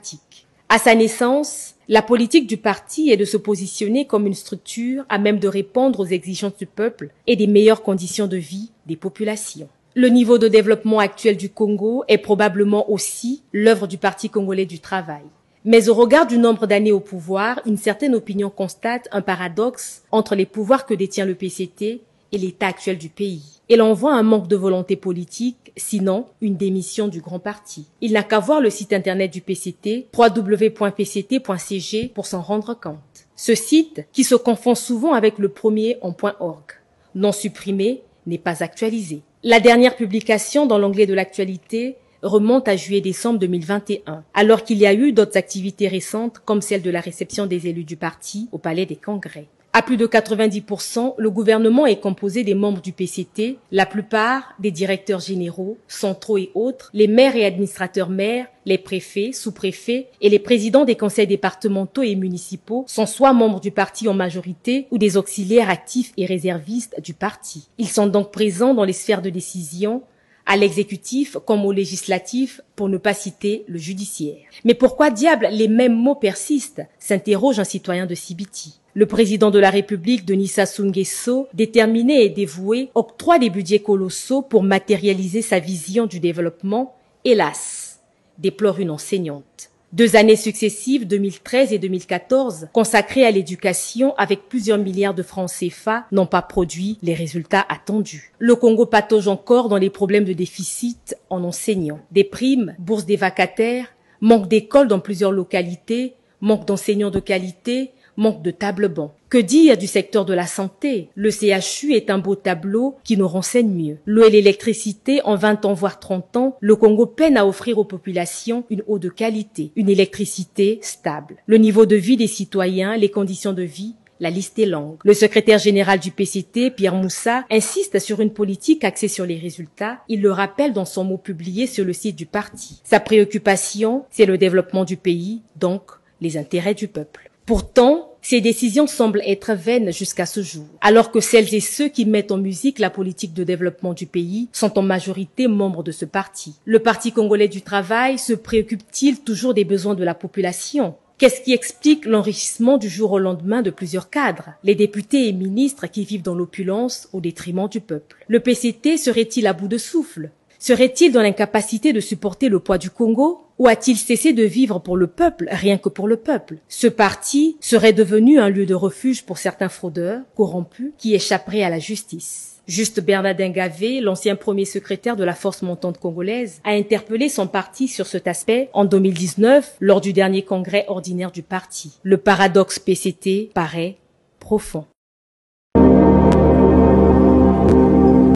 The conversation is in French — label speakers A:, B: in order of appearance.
A: pragmatique. À sa naissance, la politique du parti est de se positionner comme une structure à même de répondre aux exigences du peuple et des meilleures conditions de vie des populations. Le niveau de développement actuel du Congo est probablement aussi l'œuvre du Parti congolais du travail. Mais au regard du nombre d'années au pouvoir, une certaine opinion constate un paradoxe entre les pouvoirs que détient le PCT et l'état actuel du pays. Et l'on voit un manque de volonté politique, sinon une démission du grand parti. Il n'a qu'à voir le site internet du PCT, www.pct.cg, pour s'en rendre compte. Ce site, qui se confond souvent avec le premier en .org, non supprimé, n'est pas actualisé. La dernière publication dans l'onglet de l'actualité remonte à juillet-décembre 2021, alors qu'il y a eu d'autres activités récentes comme celle de la réception des élus du parti au Palais des Congrès. À plus de 90%, le gouvernement est composé des membres du PCT, la plupart des directeurs généraux, centraux et autres, les maires et administrateurs maires, les préfets, sous-préfets et les présidents des conseils départementaux et municipaux sont soit membres du parti en majorité ou des auxiliaires actifs et réservistes du parti. Ils sont donc présents dans les sphères de décision, à l'exécutif comme au législatif, pour ne pas citer le judiciaire. Mais pourquoi diable les mêmes mots persistent, s'interroge un citoyen de Sibiti. Le président de la République, Denis Sassou Nguesso, déterminé et dévoué, octroie des budgets colossaux pour matérialiser sa vision du développement, hélas, déplore une enseignante. 2 années successives, 2013 et 2014, consacrées à l'éducation avec plusieurs milliards de francs CFA, n'ont pas produit les résultats attendus. Le Congo patauge encore dans les problèmes de déficit en enseignants. Des primes, bourses des vacataires, manque d'écoles dans plusieurs localités, manque d'enseignants de qualité, manque de tables-bancs. Que dire du secteur de la santé? Le CHU est un beau tableau qui nous renseigne mieux. L'eau et l'électricité, en 20 ans voire 30 ans, le Congo peine à offrir aux populations une eau de qualité, une électricité stable. Le niveau de vie des citoyens, les conditions de vie, la liste est longue. Le secrétaire général du PCT, Pierre Moussa, insiste sur une politique axée sur les résultats. Il le rappelle dans son mot publié sur le site du parti. Sa préoccupation, c'est le développement du pays, donc les intérêts du peuple. Pourtant, ces décisions semblent être vaines jusqu'à ce jour, alors que celles et ceux qui mettent en musique la politique de développement du pays sont en majorité membres de ce parti. Le Parti congolais du travail se préoccupe-t-il toujours des besoins de la population? Qu'est-ce qui explique l'enrichissement du jour au lendemain de plusieurs cadres, les députés et ministres qui vivent dans l'opulence au détriment du peuple? Le PCT serait-il à bout de souffle? Serait-il dans l'incapacité de supporter le poids du Congo? Ou a-t-il cessé de vivre pour le peuple, rien que pour le peuple? Ce parti serait devenu un lieu de refuge pour certains fraudeurs, corrompus, qui échapperaient à la justice. Juste Bernardin Gavé, l'ancien premier secrétaire de la force montante congolaise, a interpellé son parti sur cet aspect en 2019 lors du dernier congrès ordinaire du parti. Le paradoxe PCT paraît profond.